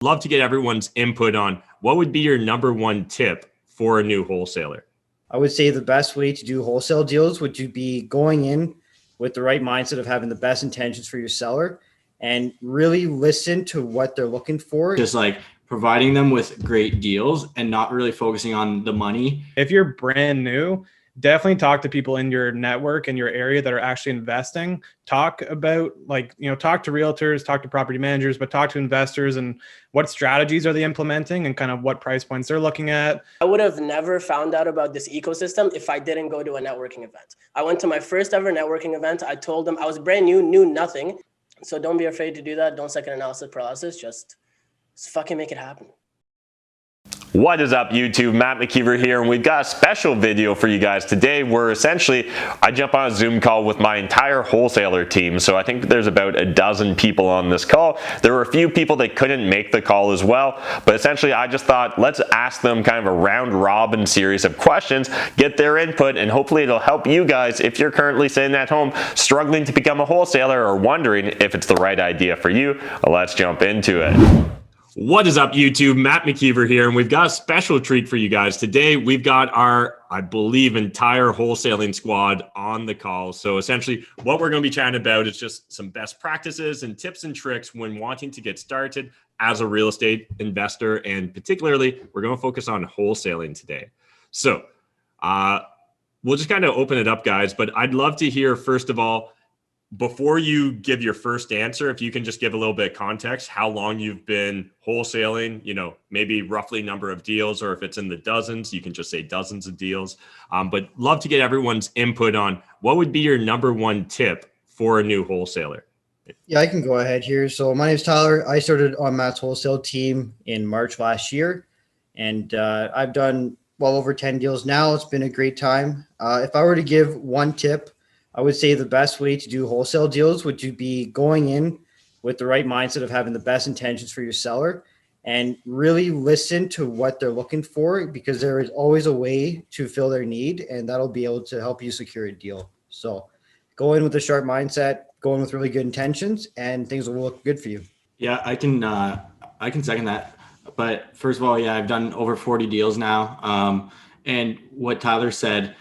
Love to get everyone's input on what would be your number one tip for a new wholesaler. I would say the best way to do wholesale deals would be going in with the right mindset of having the best intentions for your seller and really listen to what they're looking for. Just like providing them with great deals and not really focusing on the money. If you're brand new, definitely talk to people in your network and your area that are actually investing. Talk about talk to realtors, talk to property managers, but talk to investors and what strategies are they implementing and kind of what price points they're looking at. I would have never found out about this ecosystem if I didn't go to a networking event. I went to my first ever networking event. I told them I was brand new, knew nothing. So don't be afraid to do that. Don't second analysis paralysis. Just fucking make it happen. What is up, YouTube? Matt McKeever here, and we've got a special video for you guys today where essentially I jump on a Zoom call with my entire wholesaler team. So I think there's about a dozen people on this call. There were a few people that couldn't make the call as well, but essentially I just thought let's ask them kind of a round robin series of questions, get their input, and hopefully it'll help you guys if you're currently sitting at home struggling to become a wholesaler or wondering if it's the right idea for you. Let's jump into it. What is up, YouTube? Matt McKeever here, and we've got a special treat for you guys. Today, we've got our, I believe, entire wholesaling squad on the call. So essentially, what we're going to be chatting about is just some best practices and tips and tricks when wanting to get started as a real estate investor. And particularly, we're going to focus on wholesaling today. So we'll just kind of open it up, guys. But I'd love to hear, first of all, before you give your first answer, if you can just give a little bit of context, how long you've been wholesaling, maybe roughly number of deals, or if it's in the dozens, you can just say dozens of deals. But love to get everyone's input on what would be your number one tip for a new wholesaler. Yeah, I can go ahead here. So my name is Tyler. I started on Matt's wholesale team in March last year, and I've done well over 10 deals now. It's been a great time. If I were to give one tip, I would say the best way to do wholesale deals would be going in with the right mindset of having the best intentions for your seller and really listen to what they're looking for, because there is always a way to fill their need, and that'll be able to help you secure a deal. So go in with a sharp mindset, go in with really good intentions, and things will look good for you. Yeah, I can second that. But first of all, yeah, I've done over 40 deals now. And what Tyler said,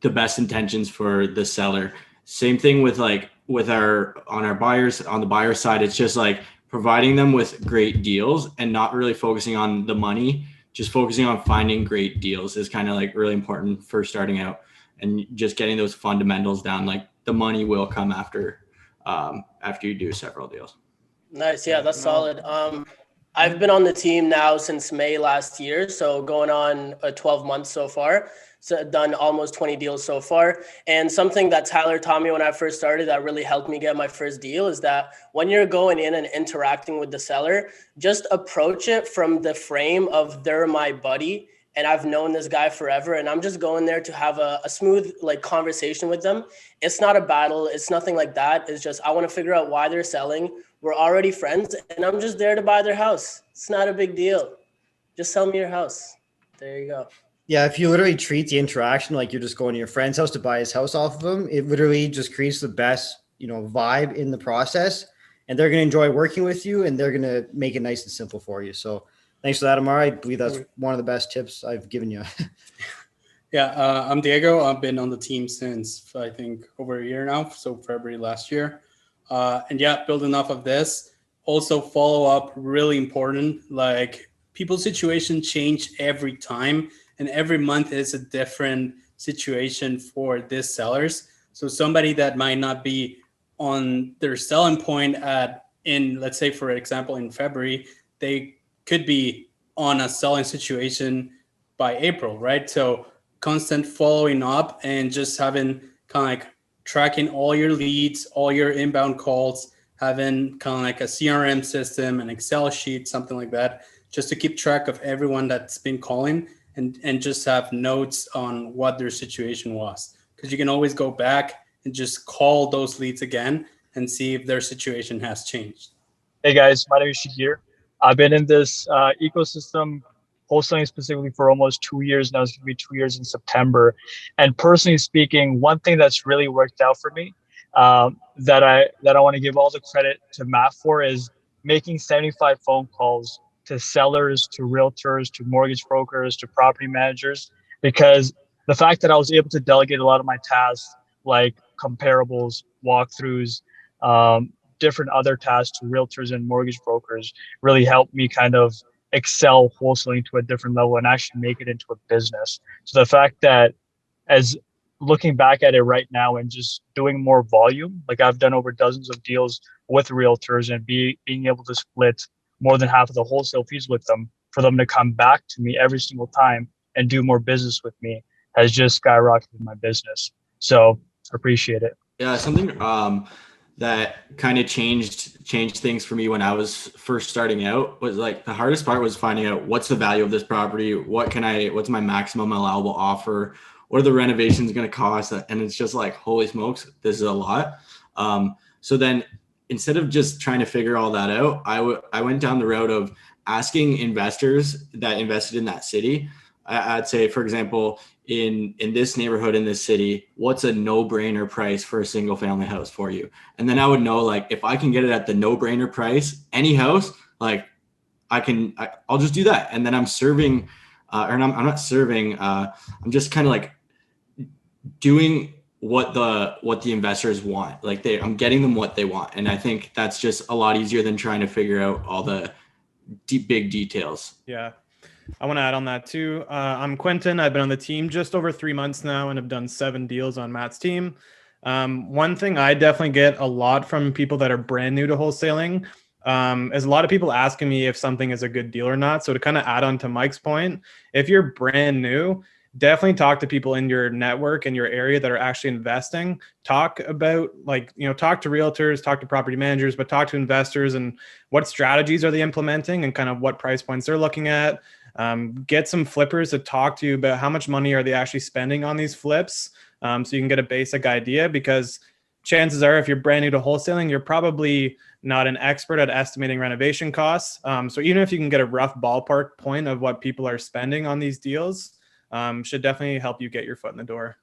the best intentions for the seller. Same thing with on the buyer side, it's just like providing them with great deals and not really focusing on the money, just focusing on finding great deals is kind of like really important for starting out, and just getting those fundamentals down. Like the money will come after you do several deals. Nice. Yeah, that's solid. I've been on the team now since May last year, so going on 12 months so far. So done almost 20 deals so far. And something that Tyler taught me when I first started that really helped me get my first deal is that when you're going in and interacting with the seller, just approach it from the frame of they're my buddy and I've known this guy forever, and I'm just going there to have a smooth conversation with them. It's not a battle. It's nothing like that. It's just I want to figure out why they're selling. We're already friends, and I'm just there to buy their house. It's not a big deal. Just sell me your house. There you go. Yeah, if you literally treat the interaction like you're just going to your friend's house to buy his house off of him, it literally just creates the best, vibe in the process, and they're going to enjoy working with you, and they're going to make it nice and simple for you. So thanks for that, Ammar. I believe that's one of the best tips I've given you. Yeah, I'm Diego. I've been on the team since I think over a year now, so February last year. And yeah, building off of this, also follow up, really important. Like people's situation change every time, and every month is a different situation for these sellers. So somebody that might not be on their selling point let's say, for example, in February, they could be on a selling situation by April, right? So constant following up and just having kind of tracking all your leads, all your inbound calls, having kind of like a CRM system, an Excel sheet, something like that, just to keep track of everyone that's been calling and just have notes on what their situation was. Because you can always go back and just call those leads again and see if their situation has changed. Hey guys, my name is Shahir. I've been in this ecosystem, wholesaling specifically, for almost 2 years now. It's going to be 2 years in September. And personally speaking, one thing that's really worked out for me that I want to give all the credit to Matt for is making 75 phone calls to sellers, to realtors, to mortgage brokers, to property managers, because the fact that I was able to delegate a lot of my tasks, like comparables, walkthroughs, different other tasks to realtors and mortgage brokers, really helped me kind of excel wholesaling to a different level and actually make it into a business. So the fact that, as looking back at it right now and just doing more volume, like I've done over dozens of deals with realtors and being able to split more than half of the wholesale fees with them, for them to come back to me every single time and do more business with me, has just skyrocketed my business. So appreciate it. Yeah, something that kind of changed things for me when I was first starting out was like the hardest part was finding out what's the value of this property, what's my maximum allowable offer, what are the renovations going to cost, and it's just like, holy smokes, this is a lot. So then instead of just trying to figure all that out, I went down the road of asking investors that invested in that city. I'd say, for example, in this neighborhood, in this city, what's a no-brainer price for a single family house for you? And then I would know, like, if I can get it at the no-brainer price, any house, like I'll just do that. And then I'm serving, I'm not serving, I'm just kind of like doing what the investors want. Like I'm getting them what they want. And I think that's just a lot easier than trying to figure out all the big details. Yeah. I want to add on that too. I'm Quentin. I've been on the team just over 3 months now and have done 7 deals on Matt's team. One thing I definitely get a lot from people that are brand new to wholesaling is a lot of people asking me if something is a good deal or not. So to kind of add on to Mike's point, if you're brand new, definitely talk to people in your network and your area that are actually investing. Talk about, like, talk to realtors, talk to property managers, but talk to investors and what strategies are they implementing and kind of what price points they're looking at. Get some flippers to talk to you about how much money are they actually spending on these flips, so you can get a basic idea, because chances are if you're brand new to wholesaling, you're probably not an expert at estimating renovation costs. So even if you can get a rough ballpark point of what people are spending on these deals, should definitely help you get your foot in the door.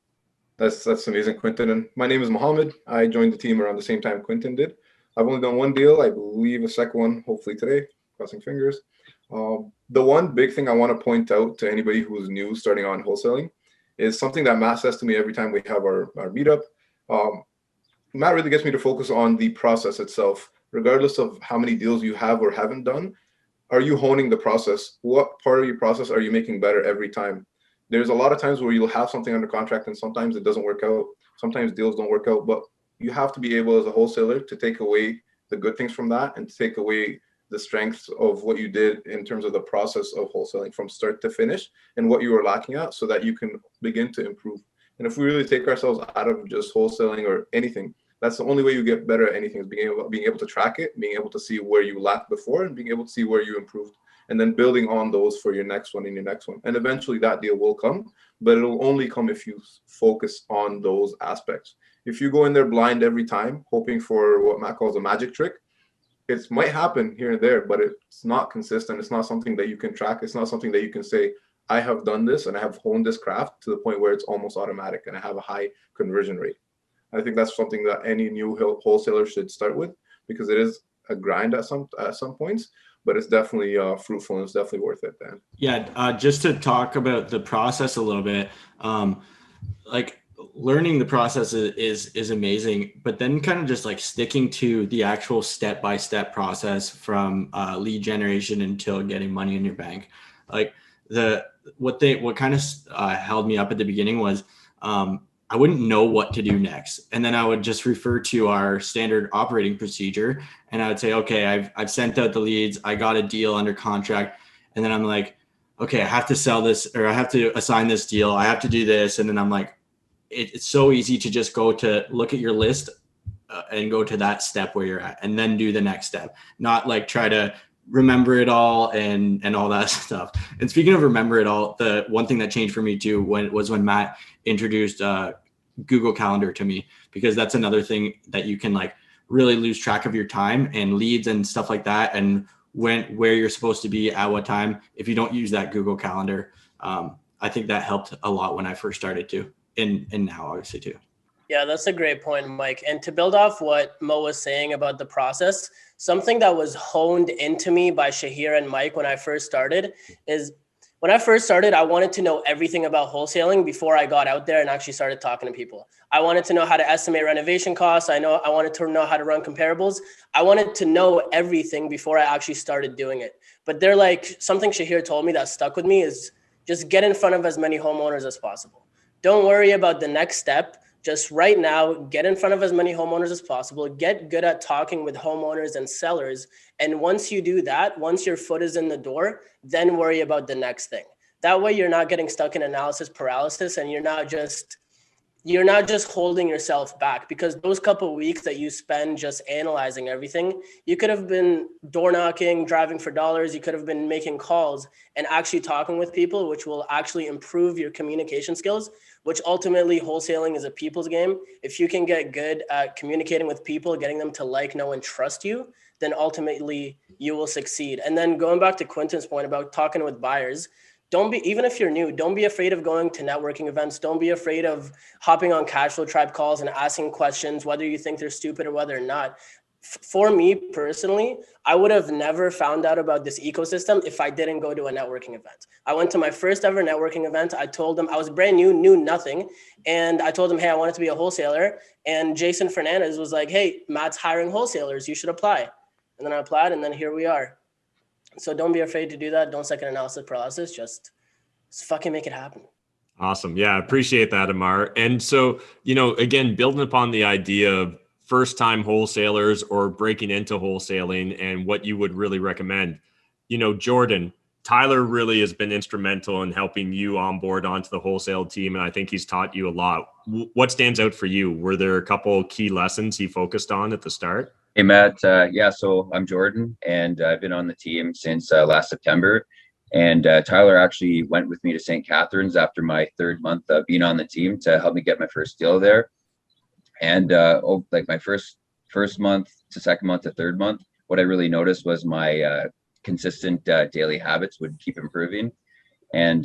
That's amazing, Quentin. And my name is Mohammed. I joined the team around the same time Quentin did. I've only done one deal, I believe a second one, hopefully today, crossing fingers. The one big thing I want to point out to anybody who's new starting on wholesaling is something that Matt says to me every time we have our meetup. Matt really gets me to focus on the process itself. Regardless of how many deals you have or haven't done, are you honing the process? What part of your process are you making better every time? There's a lot of times where you'll have something under contract and sometimes it doesn't work out. Sometimes deals don't work out, but you have to be able as a wholesaler to take away the good things from that and take away the strengths of what you did in terms of the process of wholesaling from start to finish and what you were lacking at, so that you can begin to improve. And if we really take ourselves out of just wholesaling or anything, that's the only way you get better at anything, is being able to track it, being able to see where you lacked before and being able to see where you improved, and then building on those for your next one and your next one. And eventually that deal will come, but it'll only come if you focus on those aspects. If you go in there blind every time, hoping for what Matt calls a magic trick, it might happen here and there, but it's not consistent. It's not something that you can track. It's not something that you can say, I have done this and I have honed this craft to the point where it's almost automatic and I have a high conversion rate. I think that's something that any new wholesaler should start with, because it is a grind at some points, but it's definitely fruitful and it's definitely worth it then. Yeah, just to talk about the process a little bit, like learning the process is amazing, but then kind of just like sticking to the actual step-by-step process from lead generation until getting money in your bank. Like what kind of held me up at the beginning was I wouldn't know what to do next. And then I would just refer to our standard operating procedure and I would say, okay, I've sent out the leads, I got a deal under contract. And then I'm like, okay, I have to sell this, or I have to assign this deal. I have to do this. And then I'm like, it's so easy to just go to look at your list and go to that step where you're at and then do the next step, not like try to remember it all and all that stuff. And speaking of remember it all, the one thing that changed for me too when Matt introduced Google Calendar to me, because that's another thing that you can like really lose track of your time and leads and stuff like that, and where you're supposed to be at what time if you don't use that Google Calendar. I think that helped a lot when I first started too, and now obviously too. Yeah, that's a great point, Mike. And to build off what Mo was saying about the process, something that was honed into me by Shahir and Mike when I first started is I wanted to know everything about wholesaling before I got out there and actually started talking to people. I wanted to know how to estimate renovation costs. I wanted to know how to run comparables. I wanted to know everything before I actually started doing it. But they're like, something Shahir told me that stuck with me is just get in front of as many homeowners as possible. Don't worry about the next step. Just right now, get in front of as many homeowners as possible. Get good at talking with homeowners and sellers. And once you do that, once your foot is in the door, then worry about the next thing. That way you're not getting stuck in analysis paralysis, and you're not just holding yourself back, because those couple of weeks that you spend just analyzing everything, you could have been door knocking, driving for dollars. You could have been making calls and actually talking with people, which will actually improve your communication skills, which ultimately wholesaling is a people's game. If you can get good at communicating with people, getting them to like, know, and trust you, then ultimately you will succeed. And then going back to Quinton's point about talking with buyers, even if you're new, don't be afraid of going to networking events. Don't be afraid of hopping on cash flow tribe calls and asking questions, whether you think they're stupid or whether or not. For me personally, I would have never found out about this ecosystem if I didn't go to a networking event. I went to my first ever networking event. I told them I was brand new, knew nothing. And I told them, hey, I wanted to be a wholesaler. And Jason Fernandez was like, hey, Matt's hiring wholesalers. You should apply. And then I applied, and then here we are. So don't be afraid to do that. Don't second analysis paralysis. Just fucking make it happen. Awesome. Yeah, I appreciate that, Ammar. And so, again, building upon the idea of first-time wholesalers or breaking into wholesaling and what you would really recommend, Jordan, Tyler really has been instrumental in helping you onboard onto the wholesale team, and I think he's taught you a lot. What stands out for you? Were there a couple key lessons he focused on at the start? Hey, Matt. So I'm Jordan, and I've been on the team since last September. And Tyler actually went with me to St. Catharines after my third month of being on the team to help me get my first deal there. And my first month to second month to third month, what I really noticed was my consistent daily habits would keep improving. And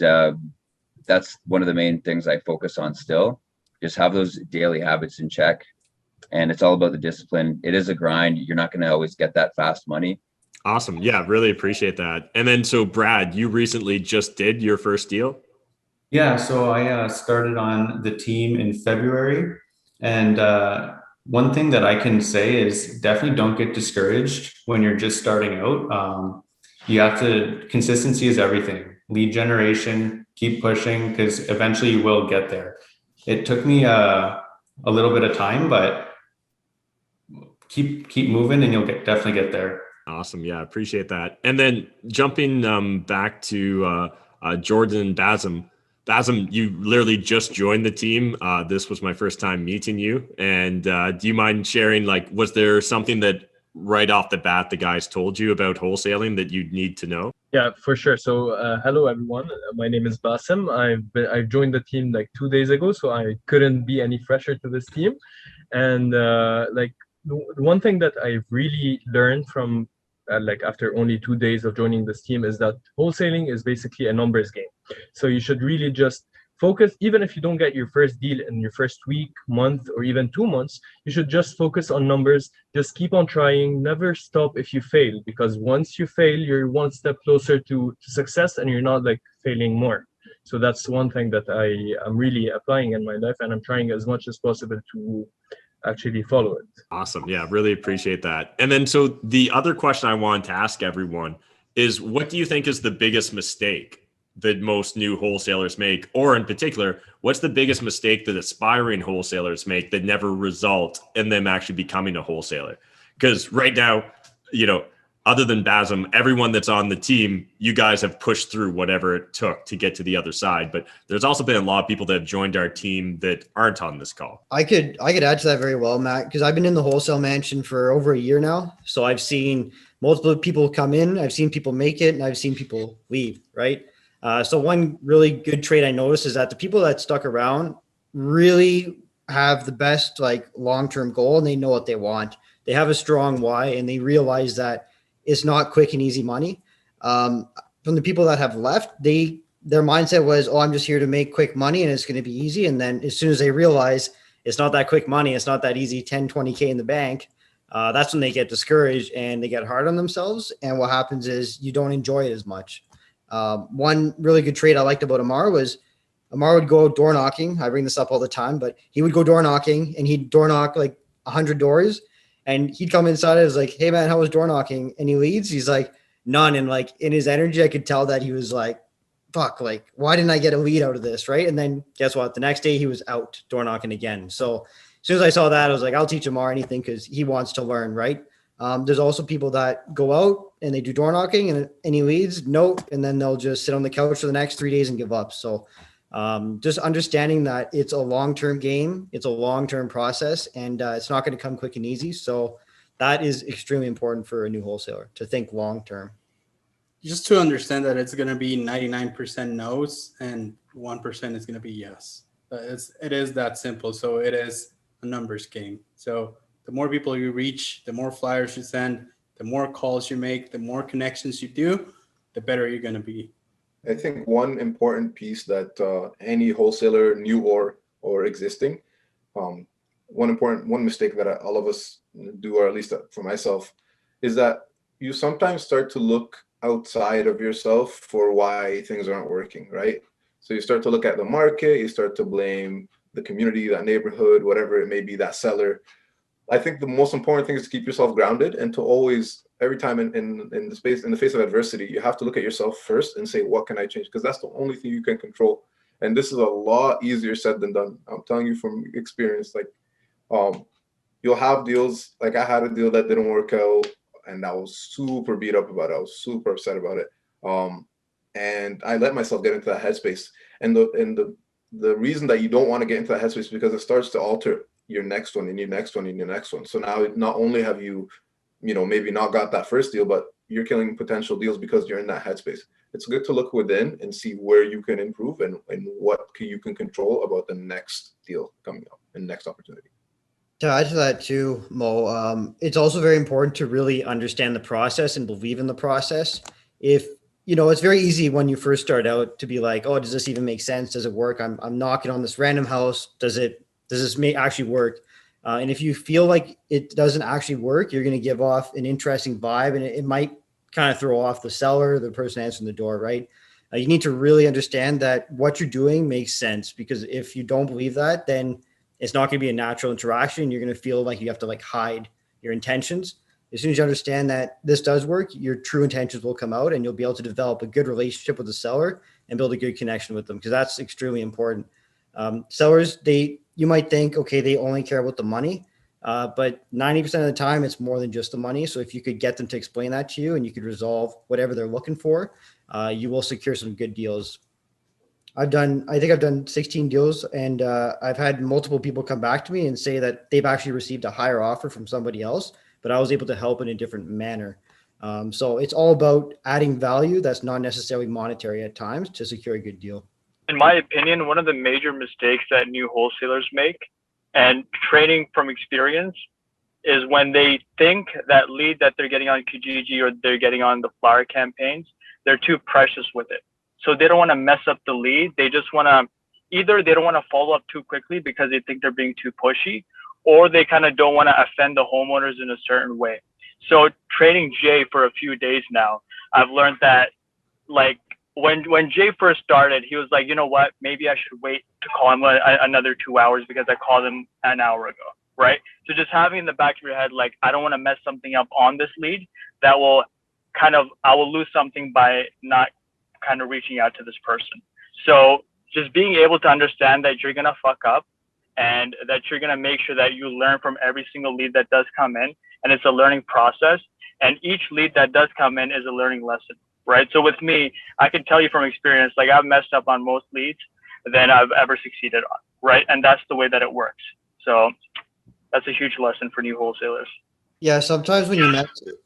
that's one of the main things I focus on still. Just have those daily habits in check. And it's all about the discipline. It is a grind. You're not going to always get that fast money. Awesome. Yeah, really appreciate that. And then, so Brad, you recently just did your first deal? Yeah, so I started on the team in February. And one thing that I can say is definitely don't get discouraged when you're just starting out. Consistency is everything. Lead generation, keep pushing, because eventually you will get there. It took me a little bit of time, but keep moving and you'll definitely get there. Awesome. Yeah, appreciate that. And then jumping back to Jordan and Basim. Basim, you literally just joined the team. This was my first time meeting you. And do you mind sharing, was there something that right off the bat the guys told you about wholesaling that you'd need to know? Yeah, for sure. So hello, everyone. My name is Basim. I've joined the team 2 days ago, so I couldn't be any fresher to this team. And the one thing that I've really learned from after only 2 days of joining this team is that wholesaling is basically a numbers game. So you should really just focus, even if you don't get your first deal in your first week, month, or even 2 months, you should just focus on numbers. Just keep on trying, never stop if you fail, because once you fail, you're one step closer to success and you're not failing more. So that's one thing that I am really applying in my life, and I'm trying as much as possible to actually follow it. Awesome. Yeah, really appreciate that. And then, so the other question I wanted to ask everyone is, what do you think is the biggest mistake that most new wholesalers make? Or in particular, what's the biggest mistake that aspiring wholesalers make that never result in them actually becoming a wholesaler? Because right now, other than Basim, everyone that's on the team, you guys have pushed through whatever it took to get to the other side. But there's also been a lot of people that have joined our team that aren't on this call. I could add to that very well, Matt, because I've been in the wholesale mansion for over a year now. So I've seen multiple people come in, I've seen people make it, and I've seen people leave, right? So one really good trait I noticed is that the people that stuck around really have the best long-term goal, and they know what they want. They have a strong why, and they realize that it's not quick and easy money. From the people that have left, their mindset was, I'm just here to make quick money and it's going to be easy. And then as soon as they realize it's not that quick money, it's not that easy, 10, 20K in the bank, that's when they get discouraged and they get hard on themselves. And what happens is you don't enjoy it as much. One really good trait I liked about Ammar was Ammar would go door knocking. I bring this up all the time, but he would go door knocking and he'd door knock like 100 doors, and he'd come inside and was like, "Hey man, how was door knocking?" And he leads. He's like, "None." And like in his energy, I could tell that he was like, "Fuck, like why didn't I get a lead out of this?" Right. And then guess what? The next day he was out door knocking again. So as soon as I saw that, I was like, I'll teach Ammar anything because he wants to learn. Right. There's also people that go out and they do door knocking and any leads, nope, and then they'll just sit on the couch for the next 3 days and give up. So just understanding that it's a long-term game, it's a long-term process, and it's not going to come quick and easy. So that is extremely important for a new wholesaler to think long-term. Just to understand that it's going to be 99% no's and 1% is going to be yes. It is that simple. So it is a numbers game. So the more people you reach, the more flyers you send, the more calls you make, the more connections you do, the better you're going to be. I think one important piece that any wholesaler, new or existing, one mistake that all of us do, or at least for myself, is that you sometimes start to look outside of yourself for why things aren't working, right? So you start to look at the market, you start to blame the community, that neighborhood, whatever it may be, that seller. I think the most important thing is to keep yourself grounded and to always, every time in the face of adversity, you have to look at yourself first and say, what can I change? Because that's the only thing you can control. And this is a lot easier said than done. I'm telling you from experience, like you'll have deals, like I had a deal that didn't work out and I was super beat up about it. I was super upset about it. And I let myself get into that headspace. And the reason that you don't want to get into that headspace is because it starts to alter your next one and your next one and your next one. So now not only have you maybe not got that first deal, but you're killing potential deals because you're in that headspace. It's good to look within and see where you can improve and what you can control about the next deal coming up and next opportunity. To add to that too, Mo, it's also very important to really understand the process and believe in the process. If it's very easy when you first start out to be like, oh, does this even make sense? Does it work? I'm knocking on this random house. Does this actually work? And if you feel like it doesn't actually work, you're going to give off an interesting vibe, and it might kind of throw off the seller, the person answering the door, right? You need to really understand that what you're doing makes sense, because if you don't believe that, then it's not going to be a natural interaction. You're going to feel like you have to like hide your intentions. As soon as you understand that this does work, your true intentions will come out and you'll be able to develop a good relationship with the seller and build a good connection with them, because that's extremely important. Sellers, you might think, okay, they only care about the money, but 90% of the time it's more than just the money. So if you could get them to explain that to you and you could resolve whatever they're looking for, you will secure some good deals. I think I've done 16 deals, and I've had multiple people come back to me and say that they've actually received a higher offer from somebody else, but I was able to help in a different manner. So it's all about adding value that's not necessarily monetary at times to secure a good deal. In my opinion, one of the major mistakes that new wholesalers make, and training from experience, is when they think that lead that they're getting on Kijiji or they're getting on the flyer campaigns, they're too precious with it. So they don't want to mess up the lead. They just want to, either they don't want to follow up too quickly because they think they're being too pushy, or they kind of don't want to offend the homeowners in a certain way. So training Jay for a few days now, I've learned that, like, when Jay first started, he was like, you know what, maybe I should wait to call him another 2 hours because I called him an hour ago, right? So just having in the back of your head, like, I don't want to mess something up on this lead that will I will lose something by not kind of reaching out to this person. So just being able to understand that you're going to fuck up and that you're going to make sure that you learn from every single lead that does come in, and it's a learning process. And each lead that does come in is a learning lesson, right? So with me, I can tell you from experience, like, I've messed up on most leads than I've ever succeeded on, right? And that's the way that it works. So that's a huge lesson for new wholesalers. Yeah, sometimes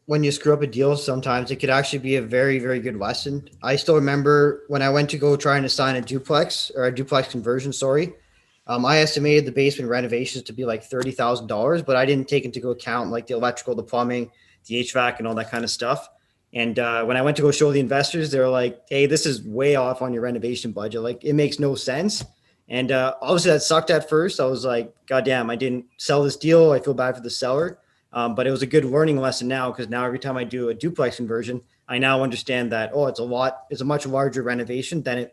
when you screw up a deal, sometimes it could actually be a very, very good lesson. I still remember when I went to go trying to sign a duplex conversion, I estimated the basement renovations to be like $30,000, but I didn't take into account like the electrical, the plumbing, the HVAC, and all that kind of stuff. And when I went to go show the investors, they were like, hey, this is way off on your renovation budget. Like, it makes no sense. And obviously that sucked at first. I was like, God damn, I didn't sell this deal. I feel bad for the seller. But it was a good learning lesson now, because now every time I do a duplex conversion, I now understand that, oh, it's a much larger renovation than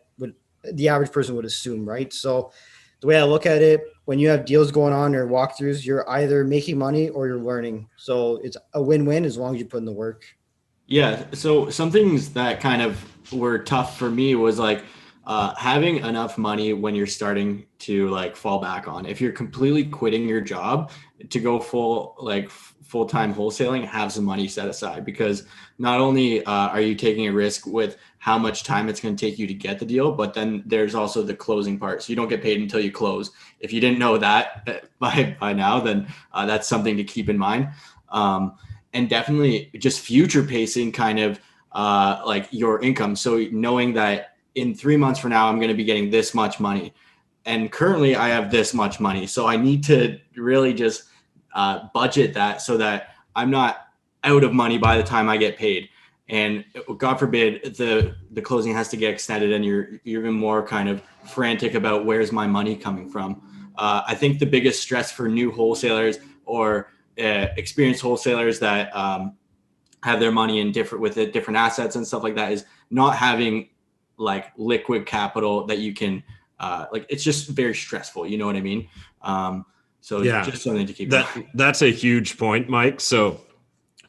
the average person would assume, right? So the way I look at it, when you have deals going on or walkthroughs, you're either making money or you're learning. So it's a win-win as long as you put in the work. Yeah. So some things that kind of were tough for me was like having enough money when you're starting to like fall back on. If you're completely quitting your job to go full-time wholesaling, have some money set aside, because not only are you taking a risk with how much time it's going to take you to get the deal, but then there's also the closing part. So you don't get paid until you close. If you didn't know that by now, then that's something to keep in mind. And definitely just future pacing kind of like your income. So knowing that in 3 months from now, I'm going to be getting this much money. And currently I have this much money. So I need to really just budget that so that I'm not out of money by the time I get paid. And God forbid the closing has to get extended and you're even more kind of frantic about where's my money coming from. I think the biggest stress for new wholesalers or experienced wholesalers that have their money in different assets and stuff like that is not having like liquid capital that you can like, it's just very stressful. You know what I mean? So Yeah, just something to keep in mind. That's a huge point, Mike. So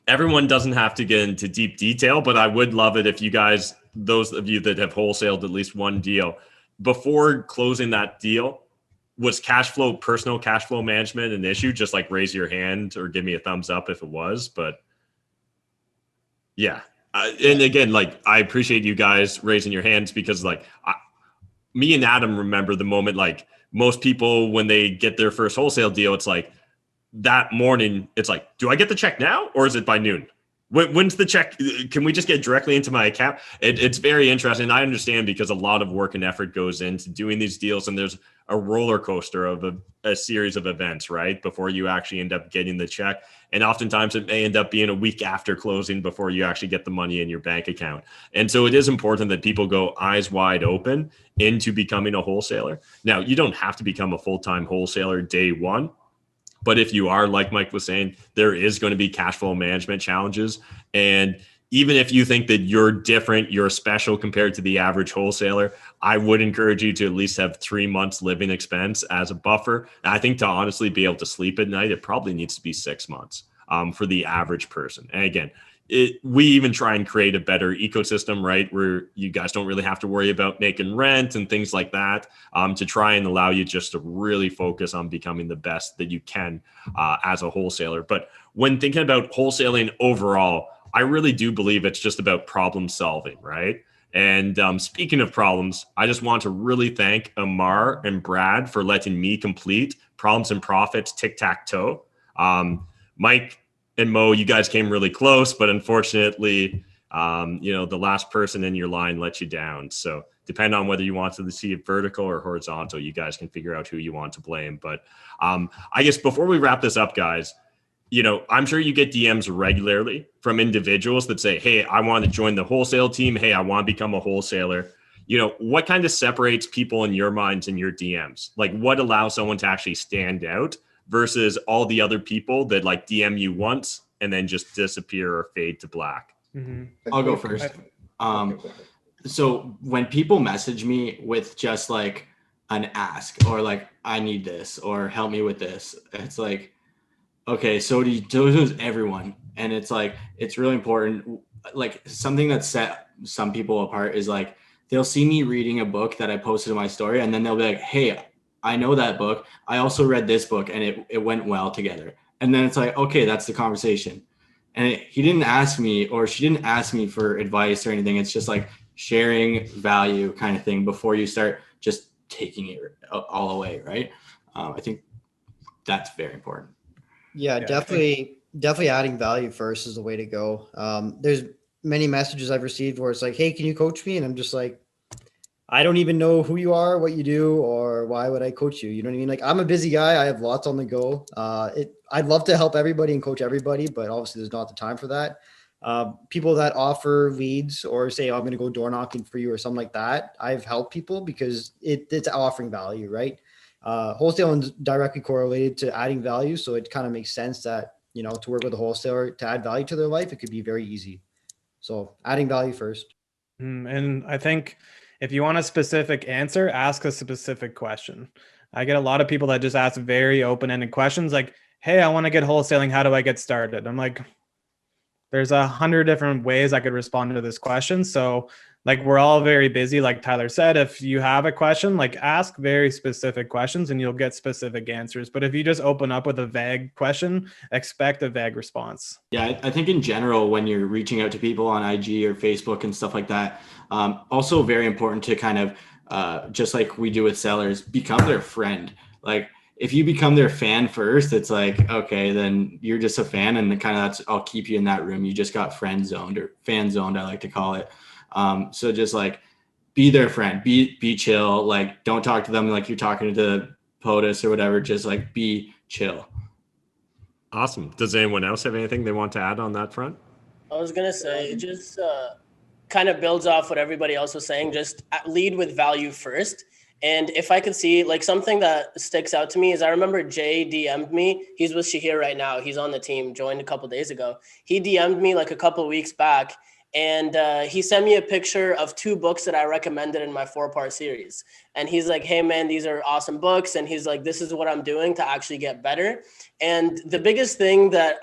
everyone doesn't have to get into deep detail, but I would love it if you guys, those of you that have wholesaled at least one deal, before closing that deal, was personal cash flow management an issue? Just like raise your hand or give me a thumbs up if it was. But yeah. And again, like, I appreciate you guys raising your hands, because like me and Adam remember the moment, like most people, when they get their first wholesale deal, it's like that morning, it's like, do I get the check now or is it by noon? When's the check? Can we just get directly into my account? It's very interesting. I understand, because a lot of work and effort goes into doing these deals, and there's a roller coaster of a series of events, right? Before you actually end up getting the check. And oftentimes it may end up being a week after closing before you actually get the money in your bank account. And so it is important that people go eyes wide open into becoming a wholesaler. Now, you don't have to become a full-time wholesaler day one. But if you are, like Mike was saying, there is going to be cash flow management challenges. And even if you think that you're different, you're special compared to the average wholesaler, I would encourage you to at least have 3 months living expense as a buffer. And I think to honestly be able to sleep at night, it probably needs to be 6 months for the average person. And again, we even try and create a better ecosystem, right, where you guys don't really have to worry about making rent and things like that, to try and allow you just to really focus on becoming the best that you can as a wholesaler. But when thinking about wholesaling overall, I really do believe it's just about problem solving, right? And speaking of problems, I just want to really thank Ammar and Brad for letting me complete Problems and Profits Tic-Tac-Toe. Mike and Mo, you guys came really close, but unfortunately, the last person in your line let you down. So depend on whether you want to see it vertical or horizontal, you guys can figure out who you want to blame. But I guess before we wrap this up, guys, I'm sure you get DMs regularly from individuals that say, hey, I want to join the wholesale team. Hey, I want to become a wholesaler. What kind of separates people in your minds and your DMs? Like, what allows someone to actually stand out versus all the other people that like DM you once and then just disappear or fade to black? Mm-hmm. I'll go first. So when people message me with just like an ask or like, I need this or help me with this, it's like, okay, so does everyone. And it's like, it's really important. Like something that set some people apart is like, they'll see me reading a book that I posted in my story and then they'll be like, hey, I know that book. I also read this book and it went well together. And then it's like, okay, that's the conversation. And he didn't ask me or she didn't ask me for advice or anything. It's just like sharing value kind of thing before you start just taking it all away, right? I think that's very important. Yeah, definitely adding value first is the way to go. There's many messages I've received where it's like, hey, can you coach me? And I'm just like, I don't even know who you are, what you do, or why would I coach you? You know what I mean? Like, I'm a busy guy. I have lots on the go. I'd love to help everybody and coach everybody, but obviously there's not the time for that. People that offer leads or say, oh, I'm going to go door knocking for you or something like that, I've helped people because it's offering value, right? Wholesaling is directly correlated to adding value. So it kind of makes sense that to work with a wholesaler to add value to their life, it could be very easy. So adding value first. And I think if you want a specific answer, ask a specific question. I get a lot of people that just ask very open-ended questions like, hey, I want to get wholesaling. How do I get started? I'm like, there's 100 different ways I could respond to this question. So like, we're all very busy. Like Tyler said, if you have a question, like ask very specific questions and you'll get specific answers. But if you just open up with a vague question, expect a vague response. Yeah, I think in general, when you're reaching out to people on IG or Facebook and stuff like that, also very important to kind of, just like we do with sellers, become their friend. Like if you become their fan first, it's like, okay, then you're just a fan, and kind of that's, I'll keep you in that room. You just got friend zoned, or fan zoned, I like to call it. So just like be their friend, be chill. Like don't talk to them like you're talking to the POTUS or whatever. Just like be chill. Awesome. Does anyone else have anything they want to add on that front? I was going to say, it just kind of builds off what everybody else was saying. Just lead with value first. And if I could see, like, something that sticks out to me is I remember Jay DM'd me. He's with Shahir right now. He's on the team, joined a couple days ago. He DM'd me like a couple of weeks back, and he sent me a picture of 2 books that I recommended in my 4-part series. And he's like, hey, man, these are awesome books. And he's like, this is what I'm doing to actually get better. And the biggest thing that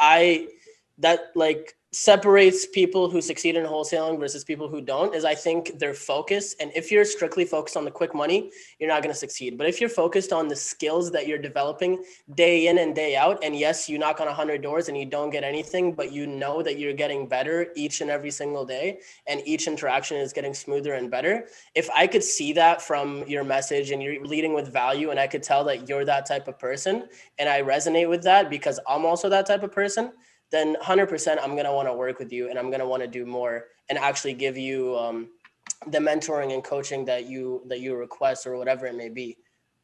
separates people who succeed in wholesaling versus people who don't is I think their focus. And if you're strictly focused on the quick money, you're not going to succeed. But if you're focused on the skills that you're developing day in and day out, and yes, you knock on 100 doors and you don't get anything, but you know that you're getting better each and every single day, and each interaction is getting smoother and better. If I could see that from your message and you're leading with value, and I could tell that you're that type of person, and I resonate with that because I'm also that type of person, then 100% I'm going to want to work with you, and I'm going to want to do more and actually give you the mentoring and coaching that you request, or whatever it may be.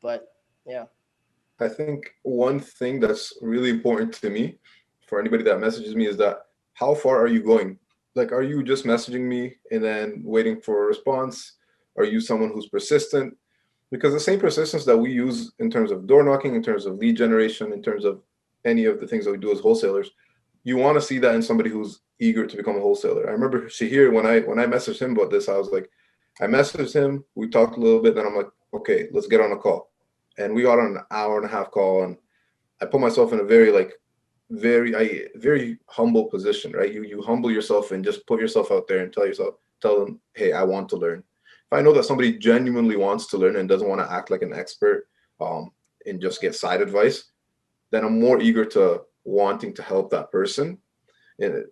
But yeah. I think one thing that's really important to me for anybody that messages me is that how far are you going? Like, are you just messaging me and then waiting for a response? Are you someone who's persistent? Because the same persistence that we use in terms of door knocking, in terms of lead generation, in terms of any of the things that we do as wholesalers, you want to see that in somebody who's eager to become a wholesaler. I remember Shahir, when I messaged him about this, I was like, I messaged him, we talked a little bit, then I'm like, okay, let's get on a call. And we got on an 1.5-hour call, and I put myself in a very humble position, right? You humble yourself and just put yourself out there and tell them, hey, I want to learn. If I know that somebody genuinely wants to learn and doesn't want to act like an expert and just get side advice, then I'm more eager to wanting to help that person, and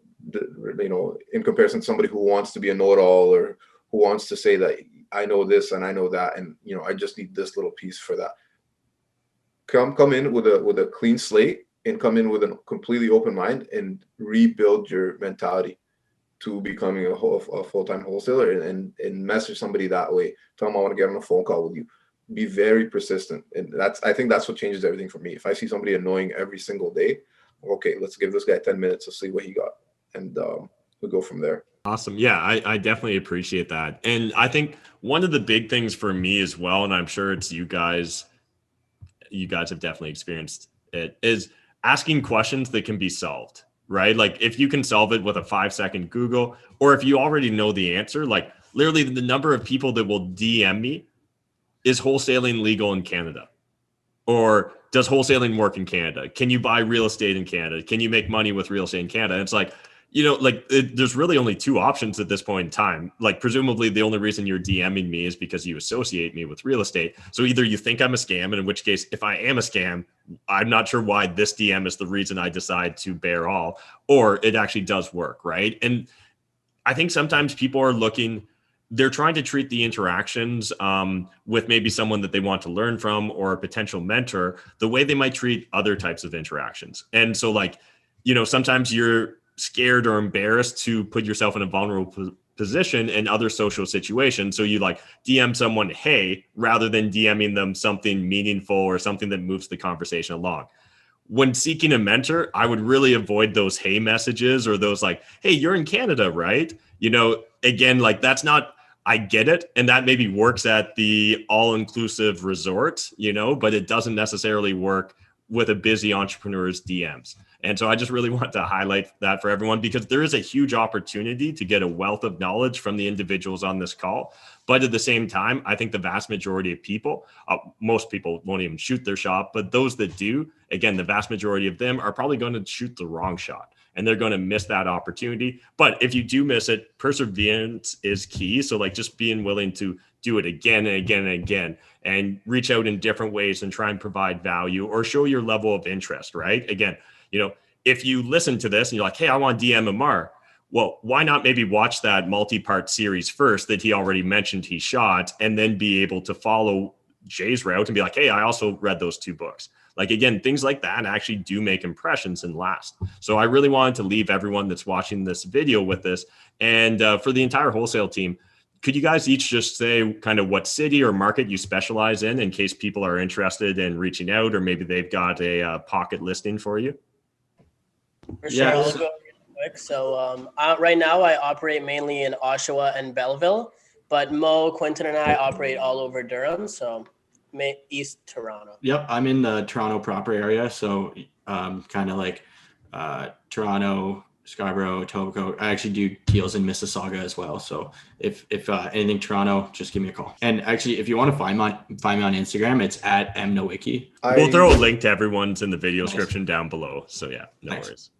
in comparison to somebody who wants to be a know-it-all, or who wants to say that I know this and I know that, and I just need this little piece for that. Come in with a clean slate, and come in with a completely open mind, and rebuild your mentality to becoming a full-time wholesaler, and message somebody that way. Tell them I want to get on a phone call with you. Be very persistent, and I think that's what changes everything for me. If I see somebody annoying every single day, okay, let's give this guy 10 minutes to see what he got, and we'll go from there. Awesome. Yeah, I definitely appreciate that. And I think one of the big things for me as well, and I'm sure it's you guys have definitely experienced it, is asking questions that can be solved, right? Like if you can solve it with a 5-second Google, or if you already know the answer, like literally the number of people that will DM me, is wholesaling legal in Canada? Or does wholesaling work in Canada? Can you buy real estate in Canada? Can you make money with real estate in Canada? And it's like, there's really only 2 options at this point in time. Like, presumably the only reason you're DMing me is because you associate me with real estate. So either you think I'm a scam, and in which case, if I am a scam, I'm not sure why this DM is the reason I decide to bear all, or it actually does work, right? And I think sometimes people are they're trying to treat the interactions with maybe someone that they want to learn from, or a potential mentor, the way they might treat other types of interactions. And so sometimes you're scared or embarrassed to put yourself in a vulnerable position in other social situations. So you DM someone, hey, rather than DMing them something meaningful or something that moves the conversation along. When seeking a mentor, I would really avoid those hey messages, or those hey, you're in Canada, right? Again, that's not, I get it. And that maybe works at the all-inclusive resort, but it doesn't necessarily work with a busy entrepreneur's DMs. And so I just really want to highlight that for everyone, because there is a huge opportunity to get a wealth of knowledge from the individuals on this call. But at the same time, I think the vast majority of people, most people won't even shoot their shot, but those that do, again, the vast majority of them are probably going to shoot the wrong shot and they're going to miss that opportunity. But if you do miss it, perseverance is key. So like just being willing to do it again and again and again, and reach out in different ways and try and provide value or show your level of interest, right? Again, you know, if you listen to this and you're like, hey, I want to DM Ammar. Well, why not maybe watch that multi-part series first that he already mentioned he shot, and then be able to follow Jay's route and be like, hey, I also read those 2 books. Like, again, things like that actually do make impressions and last. So I really wanted to leave everyone that's watching this video with this. And for the entire wholesale team, could you guys each just say kind of what city or market you specialize in case people are interested in reaching out, or maybe they've got a pocket listing for you? For sure, I'll go real quick. So right now I operate mainly in Oshawa and Belleville, but Mo, Quentin, and I operate all over Durham, so East Toronto. Yep, I'm in the Toronto proper area, so kind of like Toronto, Scarborough, Etobicoke. I actually do deals in Mississauga as well. So if anything Toronto, just give me a call. And actually, if you want to find me on Instagram, it's at mnowicki. We'll throw a link to everyone's in the video description down below. So yeah, no worries.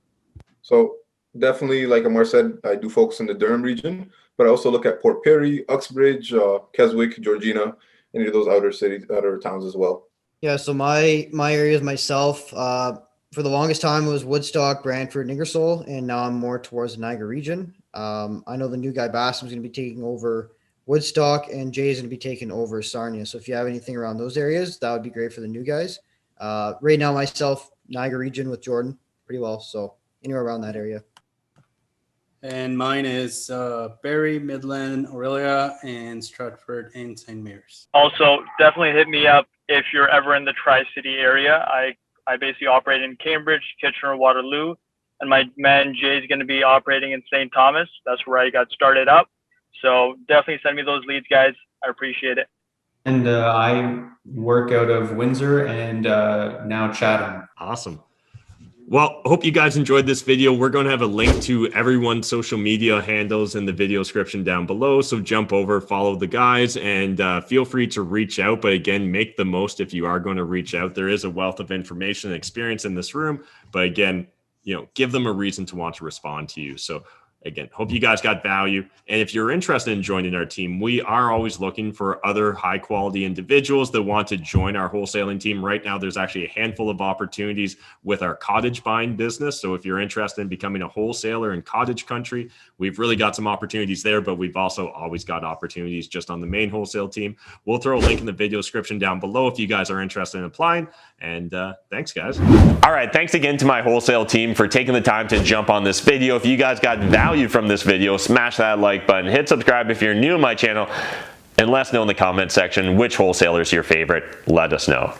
So definitely, like Ammar said, I do focus in the Durham region, but I also look at Port Perry, Uxbridge, Keswick, Georgina, any of those outer towns as well. Yeah, so my areas myself, for the longest time it was Woodstock, Brantford, and Ingersoll, and now I'm more towards the Niagara region. I know the new guy Bassam's going to be taking over Woodstock, and Jay's going to be taking over Sarnia. So if you have anything around those areas, that would be great for the new guys. Right now myself, Niagara region with Jordan, pretty well. So anywhere around that area. And mine is Barrie, Midland, Aurelia, and Stratford and St. Mary's. Also, definitely hit me up if you're ever in the Tri-City area. I basically operate in Cambridge, Kitchener, Waterloo, and my man Jay is going to be operating in St. Thomas. That's where I got started up. So definitely send me those leads, guys. I appreciate it. And I work out of Windsor and now Chatham. Awesome. Well, hope you guys enjoyed this video. We're going to have a link to everyone's social media handles in the video description down below. So jump over, follow the guys, and feel free to reach out. But again, make the most if you are going to reach out. There is a wealth of information and experience in this room. But again, you know, give them a reason to want to respond to you. So again, hope you guys got value. And if you're interested in joining our team, we are always looking for other high quality individuals that want to join our wholesaling team. Right now, there's actually a handful of opportunities with our cottage buying business. So if you're interested in becoming a wholesaler in cottage country, we've really got some opportunities there, but we've also always got opportunities just on the main wholesale team. We'll throw a link in the video description down below if you guys are interested in applying. And thanks, guys. All right. Thanks again to my wholesale team for taking the time to jump on this video. If you guys got value from this video, smash that like button, hit subscribe if you're new to my channel, and let us know in the comment section which wholesaler is your favorite. Let us know.